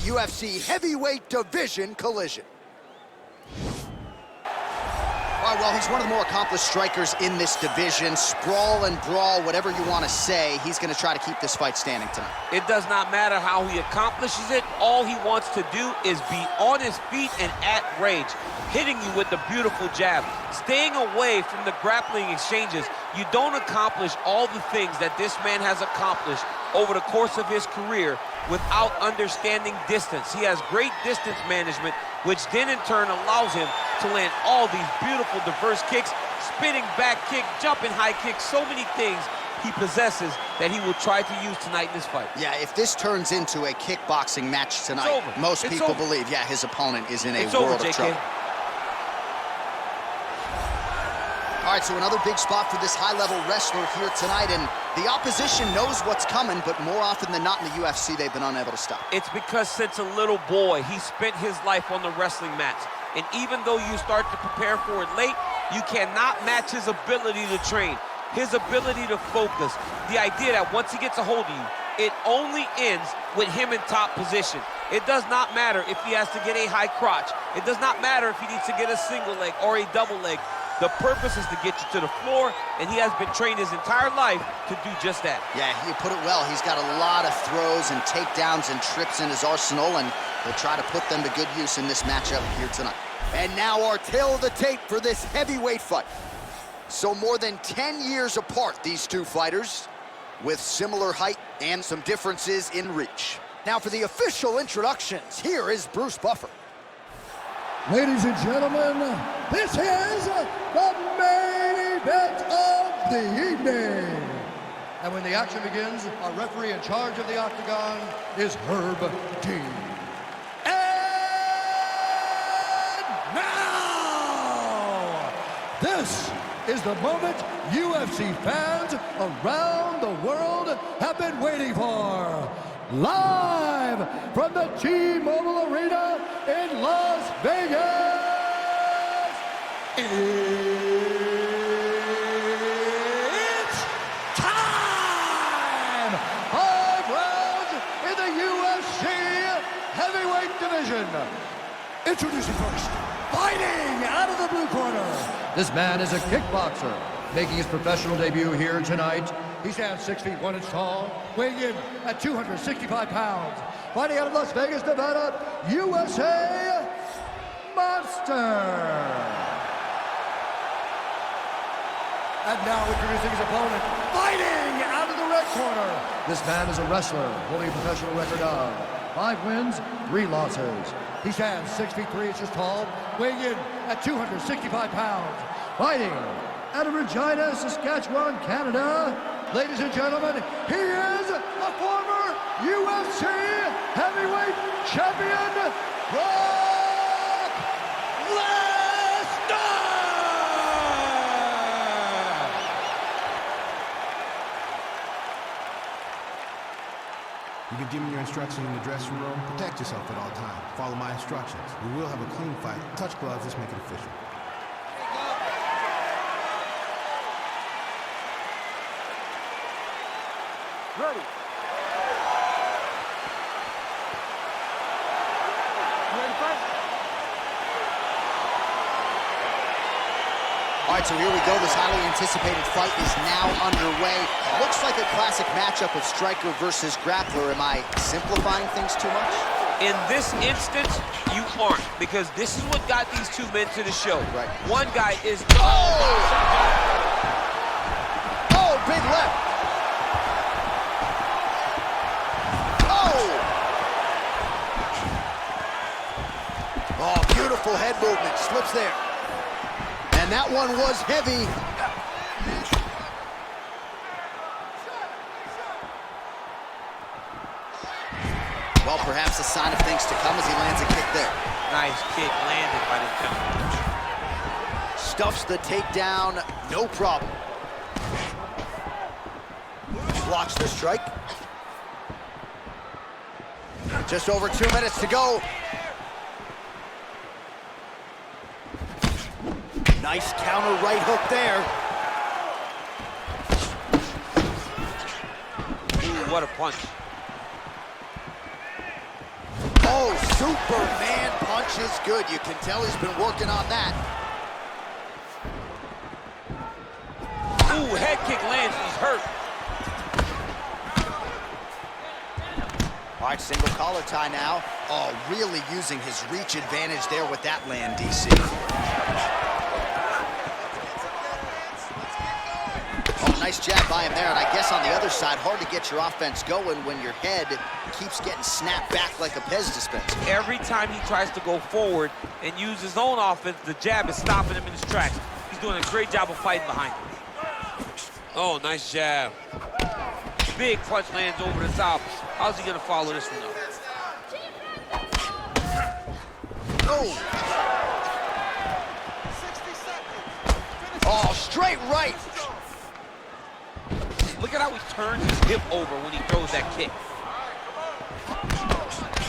UFC heavyweight division collision. All right, well, he's one of the more accomplished strikers in this division. Sprawl and brawl, whatever you want to say, he's going to try to keep this fight standing tonight. It does not matter how he accomplishes it. All he wants to do is be on his feet and at range, hitting you with the beautiful jab, staying away from the grappling exchanges. You don't accomplish all the things that this man has accomplished over the course of his career without understanding distance. He has great distance management, which then in turn allows him to land all these beautiful diverse kicks, spinning back kick, jumping high kick, so many things he possesses that he will try to use tonight in this fight. Yeah, if this turns into a kickboxing match tonight, most people believe, yeah, his opponent is in a world of trouble. All right, so another big spot for this high-level wrestler here tonight, and the opposition knows what's coming, but more often than not in the UFC, they've been unable to stop. It's because since a little boy, he spent his life on the wrestling mats. And even though you start to prepare for it late, you cannot match his ability to train, his ability to focus. The idea that once he gets a hold of you, it only ends with him in top position. It does not matter if he has to get a high crotch. It does not matter if he needs to get a single leg or a double leg. The purpose is to get you to the floor, and he has been trained his entire life to do just that. Yeah, you put it well. He's got a lot of throws and takedowns and trips in his arsenal, and he'll try to put them to good use in this matchup here tonight. And now our tale of the tape for this heavyweight fight. So more than 10 years apart, these two fighters, with similar height and some differences in reach. Now for the official introductions, here is Bruce Buffer. Ladies and gentlemen, this is the main event of the evening. And when the action begins, our referee in charge of the octagon is Herb Dean. And now, this is the moment UFC fans around the world have been waiting for. Live from the T-Mobile Arena in Las Vegas, it's time! 5 rounds in the UFC heavyweight division. Introducing first, fighting out of the blue corner. This man is a kickboxer, making his professional debut here tonight. He stands 6 feet 1 inch tall, weighing in at 265 pounds. Fighting out of Las Vegas, Nevada, USA, Monster. And now introducing his opponent, fighting out of the red corner. This man is a wrestler, holding a professional record of 5 wins, 3 losses. He stands 6 feet 3 inches tall, weighing in at 265 pounds. Fighting out of Regina, Saskatchewan, Canada. Ladies and gentlemen, he is a former UFC heavyweight champion, Brock Lesnar! You can give me your instructions in the dressing room. Protect yourself at all times. Follow my instructions. We will have a clean fight. Touch gloves, let's make it official. Ready. You ready to fight? All right, so here we go. This highly anticipated fight is now underway. Looks like a classic matchup of striker versus grappler. Am I simplifying things too much? In this instance, you aren't, because this is what got these two men to the show. Right. One guy is... Oh, big left. Oh, beautiful head movement, slips there. And that one was heavy. Well, perhaps a sign of things to come as he lands a kick there. Nice kick landed by the gentleman. Stuffs the takedown, no problem. Blocks the strike. Just over 2 minutes to go. Nice counter right hook there. Ooh, what a punch. Oh, Superman punch is good. You can tell he's been working on that. Ooh, head kick lands, he's hurt. All right, single collar tie now. Oh, really using his reach advantage there with that land, DC. Oh, nice jab by him there, and I guess on the other side, hard to get your offense going when your head keeps getting snapped back like a Pez dispenser. Every time he tries to go forward and use his own offense, the jab is stopping him in his tracks. He's doing a great job of fighting behind him. Oh, nice jab. Big punch lands over the top. How's he gonna follow this one up? Oh! Oh, straight right! Look at how he turns his hip over when he throws that kick.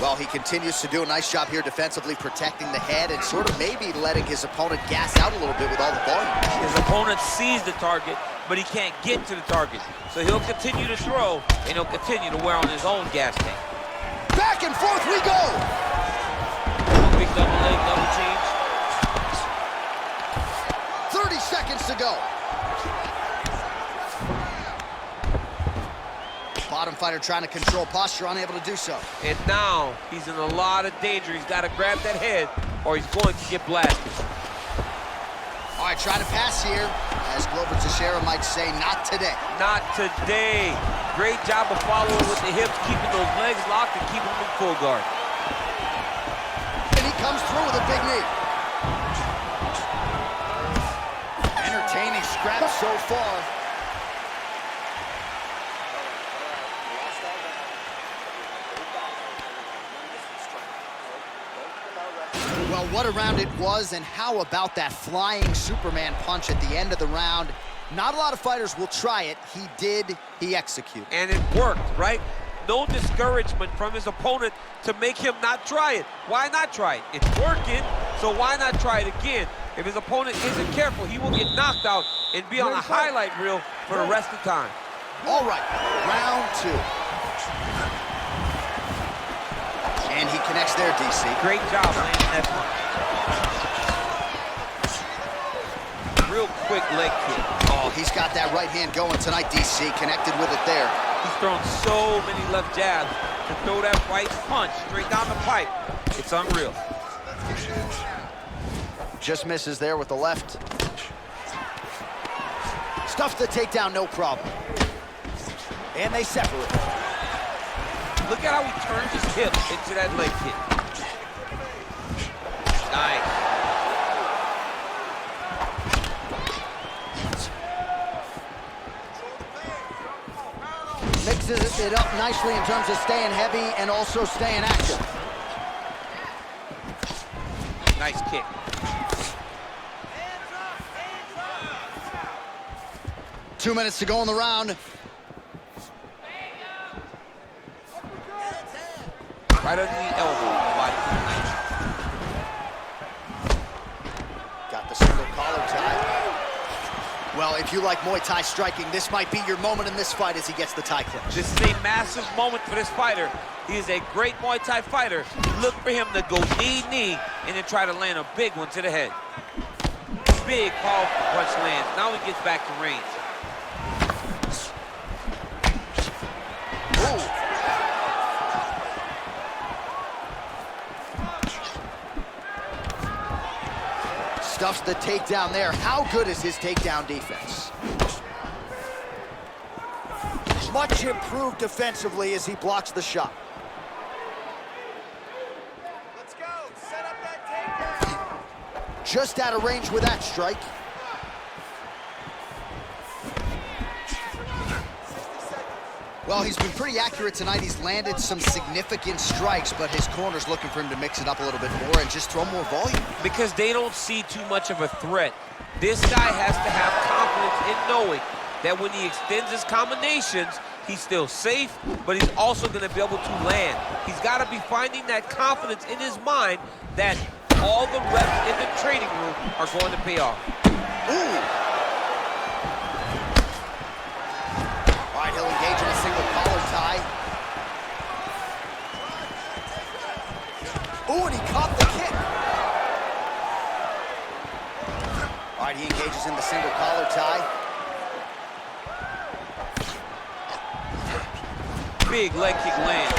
Well, he continues to do a nice job here defensively, protecting the head and sort of maybe letting his opponent gas out a little bit with all the volume. His opponent sees the target, but he can't get to the target. So he'll continue to throw, and he'll continue to wear on his own gas tank. Back and forth we go! Big double leg, double change. 30 seconds to go. Bottom fighter trying to control posture, unable to do so. And now he's in a lot of danger. He's got to grab that head, or he's going to get blasted. All right, trying to pass here. As Glover Teixeira might say, not today. Not today. Great job of following with the hips, keeping those legs locked and keeping them in full guard. And he comes through with a big knee. Entertaining scrap so far. Well, what a round it was, and how about that flying Superman punch at the end of the round? Not a lot of fighters will try it. He did, he executed. And it worked, right? No discouragement from his opponent to make him not try it. Why not try it? It's working, so why not try it again? If his opponent isn't careful, he will get knocked out and be on a highlight reel for the rest of the time. All right, round two. And he connects there, DC. Great job landing that punch. Real quick leg kick. Oh, he's got that right hand going tonight, DC. Connected with it there. He's thrown so many left jabs to throw that right punch straight down the pipe. It's unreal. Just misses there with the left. Stuffs the takedown, no problem. And they separate. Look at how he turns his hip into that leg kick. Nice. Mixes it up nicely in terms of staying heavy and also staying active. Nice kick. Two minutes to go in the round. Right under the elbow. Got the single collar tie. Well, if you like Muay Thai striking, this might be your moment in this fight as he gets the tie clinch. This is a massive moment for this fighter. He is a great Muay Thai fighter. Look for him to go knee, and then try to land a big one to the head. Big, powerful punch lands. Now he gets back to range. Ooh. Stuffs the takedown there. How good is his takedown defense? Much improved defensively as he blocks the shot. Let's go. Set up that takedown. Just out of range with that strike. Well, he's been pretty accurate tonight. He's landed some significant strikes, but his corner's looking for him to mix it up a little bit more and just throw more volume. Because they don't see too much of a threat. This guy has to have confidence in knowing that when he extends his combinations, he's still safe, but he's also going to be able to land. He's got to be finding that confidence in his mind that all the reps in the training room are going to pay off. Ooh! All right, he'll engage in a single collar tie. tie. Big leg kick land.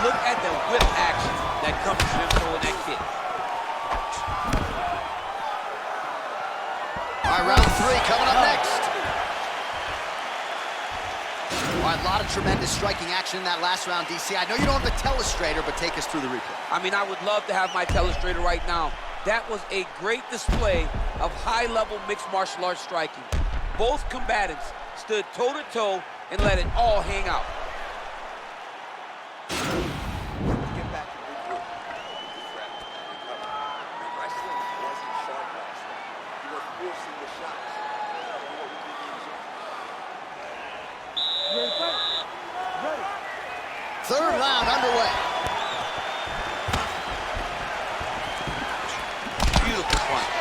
Look at the whip action that comes from him throwing that kick. All right, round 3 coming up next. All right, a lot of tremendous striking action in that last round, DC. I know you don't have the telestrator, but take us through the replay. I mean, I would love to have my telestrator right now. That was a great display of high-level mixed martial arts striking. Both combatants stood toe-to-toe and let it all hang out. Get back and regroup. Wrestling wasn't sharp last night. You were forcing the shots. Third round underway. Beautiful punch.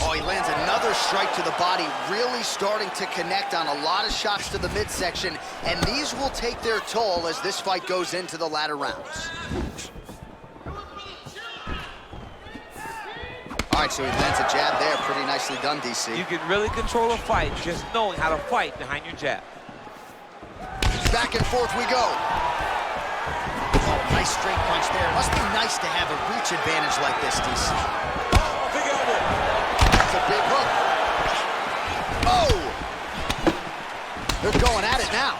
Oh, he lands another strike to the body, really starting to connect on a lot of shots to the midsection, and these will take their toll as this fight goes into the latter rounds. All right, so he lands a jab there. Pretty nicely done, DC. You can really control a fight just knowing how to fight behind your jab. Back and forth we go. Oh, nice straight punch there. Must be nice to have a reach advantage like this, DC. Oh, big elbow. That's a big hook. Oh! They're going at it now.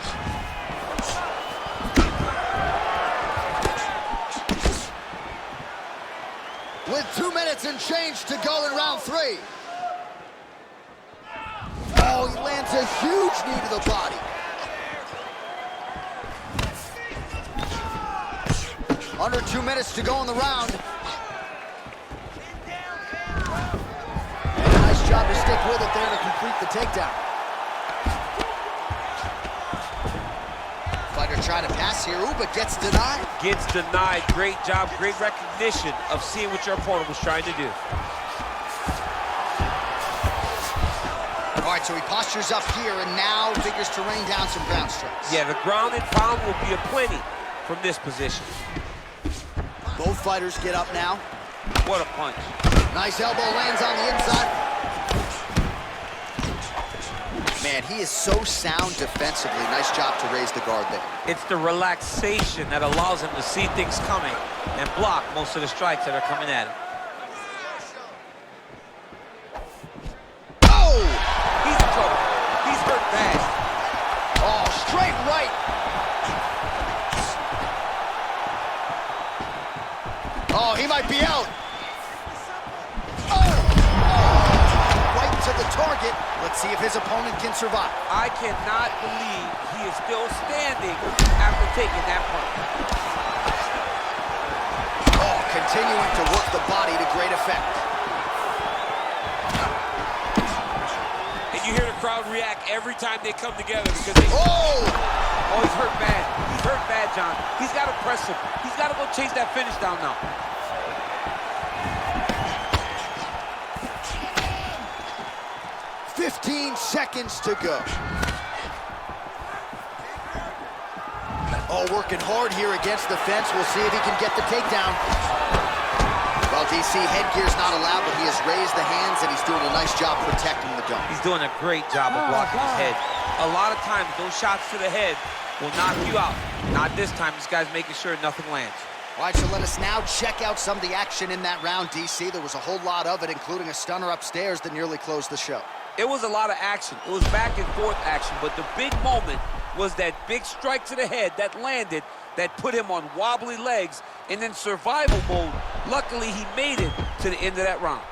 With 2 minutes and change to go in round 3. Oh, he lands a huge knee to the body. Under 2 minutes to go in the round. And a nice job to stick with it there to complete the takedown. Fighter trying to pass here, ooh, but gets denied. Gets denied. Great job, great recognition of seeing what your opponent was trying to do. All right, so he postures up here and now figures to rain down some ground strikes. Yeah, the ground and pound will be aplenty from this position. Both fighters get up now. What a punch. Nice elbow lands on the inside. Man, he is so sound defensively. Nice job to raise the guard there. It's the relaxation that allows him to see things coming and block most of the strikes that are coming at him. Oh! He's in trouble. He's hurt bad. Oh, straight right. Oh, he might be out. Oh! Right to the target. Let's see if his opponent can survive. I cannot believe he is still standing after taking that punch. Oh, continuing to work the body to great effect. And you hear the crowd react every time they come together because they... Oh! Oh, he's hurt bad. He's hurt bad, John. He's got to press him. He's got to go chase that finish down now. $15 seconds to go. Oh, working hard here against the fence. We'll see if he can get the takedown. Well, DC, headgear's not allowed, but he has raised the hands, and he's doing a nice job protecting the dome. He's doing a great job of blocking his head. A lot of times, those shots to the head will knock you out. Not this time. This guy's making sure nothing lands. All right, so let us now check out some of the action in that round, DC. There was a whole lot of it, including a stunner upstairs that nearly closed the show. It was a lot of action. It was back and forth action, but the big moment was that big strike to the head that landed, that put him on wobbly legs, and in survival mode, luckily he made it to the end of that round.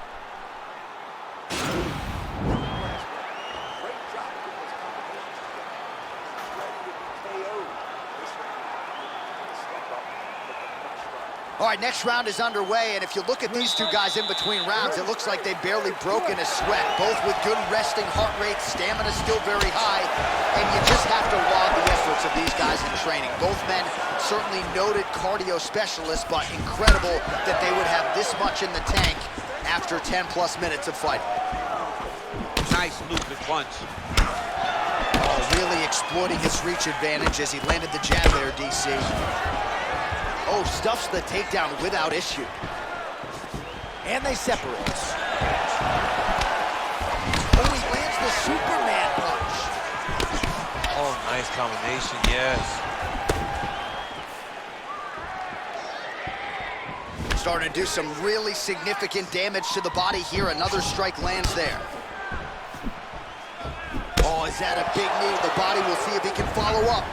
Great job with those combinations. He's ready to be KO'd. This round, step up, put the pressure on. All right, next round is underway, and if you look at these two guys in between rounds, it looks like they've barely broken a sweat, both with good resting heart rates, stamina still very high, and you just have to laud the efforts of these guys in training. Both men certainly noted cardio specialists, but incredible that they would have this much in the tank after 10-plus minutes of fighting. Nice looping punch. Oh, really exploiting his reach advantage as he landed the jab there, DC. Oh, stuffs the takedown without issue. And they separate. Oh, he lands the Superman punch. Oh, nice combination, yes. Starting to do some really significant damage to the body here. Another strike lands there. Oh, is that a big knee to the body? We'll see if he can follow up.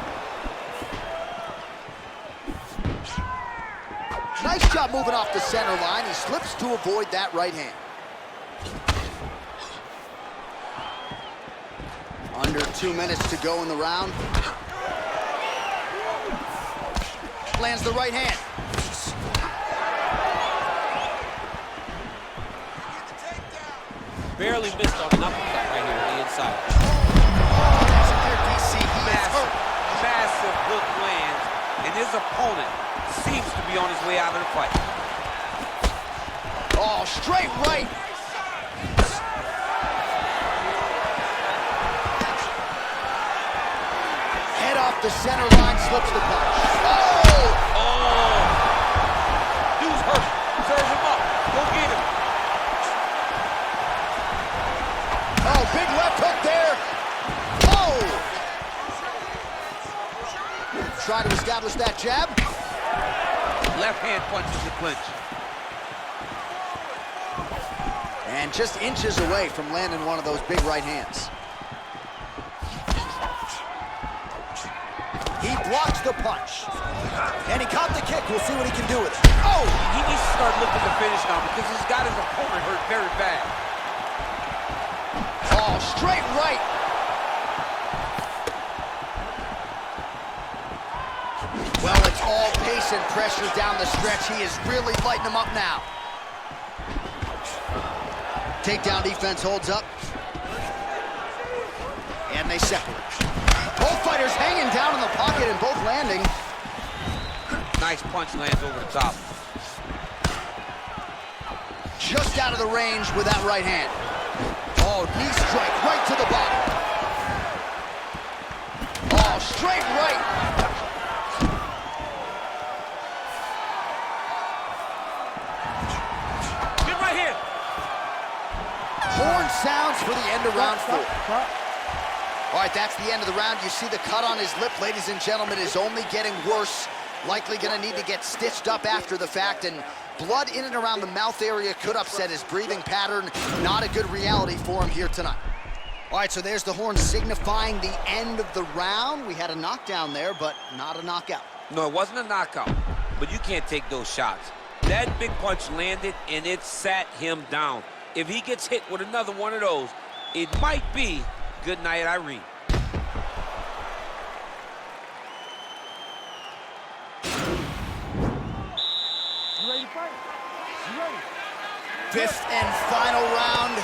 Nice job moving off the center line. He slips to avoid that right hand. Under 2 minutes to go in the round. Lands the right hand. Barely missed on an uppercut right here on the inside. Massive hook lands, and his opponent seems to be on his way out of the fight. Oh, straight right. Head off the center line, slips the punch. Oh! Oh! Dude's hurt. Serve him up. Go get him. Oh, big left hook there. Oh! Try to establish that jab. Left hand punches the clinch. And just inches away from landing one of those big right hands. He blocks the punch. And he caught the kick. We'll see what he can do with it. Oh! He needs to start looking to finish now because he's got his opponent hurt very bad. Oh, straight right. Well, it's all pace and pressure down the stretch. He is really lighting him up now. Takedown defense holds up. And they separate. Both fighters hanging down in the pocket and both landing. Nice punch lands over the top. Just out of the range with that right hand. Oh, knee strike right to the body. Oh, straight right. Good right here. Horn sounds for the end of round 4. All right, that's the end of the round. You see the cut on his lip, ladies and gentlemen, is only getting worse. Likely going to need to get stitched up after the fact, and blood in and around the mouth area could upset his breathing pattern. Not a good reality for him here tonight. All right, so there's the horn signifying the end of the round. We had a knockdown there, but not a knockout. No, it wasn't a knockout, but you can't take those shots. That big punch landed, and it sat him down. If he gets hit with another one of those, it might be good night, Irene. Fifth and final round.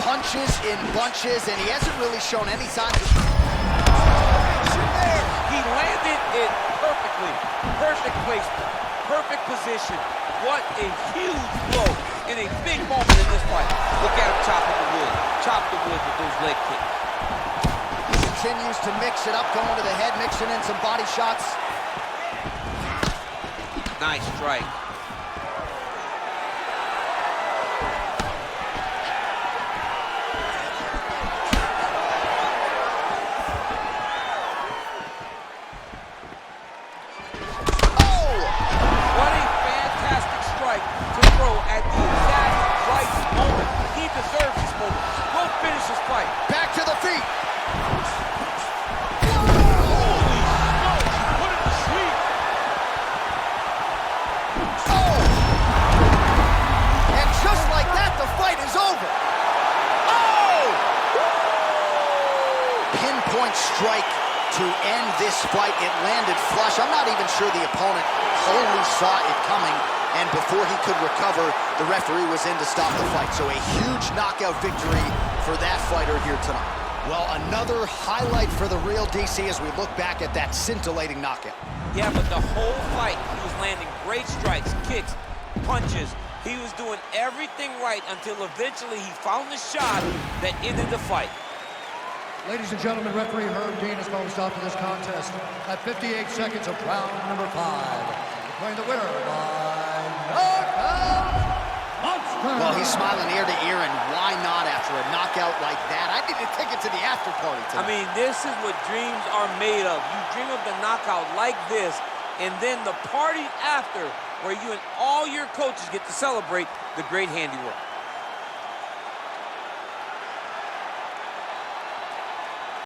Punches in bunches, and he hasn't really shown any signs of... He landed it perfectly. Perfect placement, perfect position. What a huge blow in a big moment in this fight. Look at him chopping the wood. Chop the wood with those leg kicks. He continues to mix it up, going to the head, mixing in some body shots. Nice strike. Back to the feet. Oh! And just like that, the fight is over. Oh! Pinpoint strike to end this fight. It landed flush. I'm not even sure the opponent only saw it coming, and before he could recover, the referee was in to stop the fight. So a huge knockout victory for that fighter here tonight. Well, another highlight for the real DC as we look back at that scintillating knockout. Yeah, but the whole fight, he was landing great strikes, kicks, punches. He was doing everything right until eventually he found the shot that ended the fight. Ladies and gentlemen, referee Herb Dean has called a stop to this contest at 58 seconds of round number 5. Declaring the winner by knockout, Monster. Well, he's smiling ear to ear, and why not after a knockout like that? I need a ticket to the after party tonight. I mean, this is what dreams are made of. You dream of the knockout like this, and then the party after, where you and all your coaches get to celebrate the great handiwork.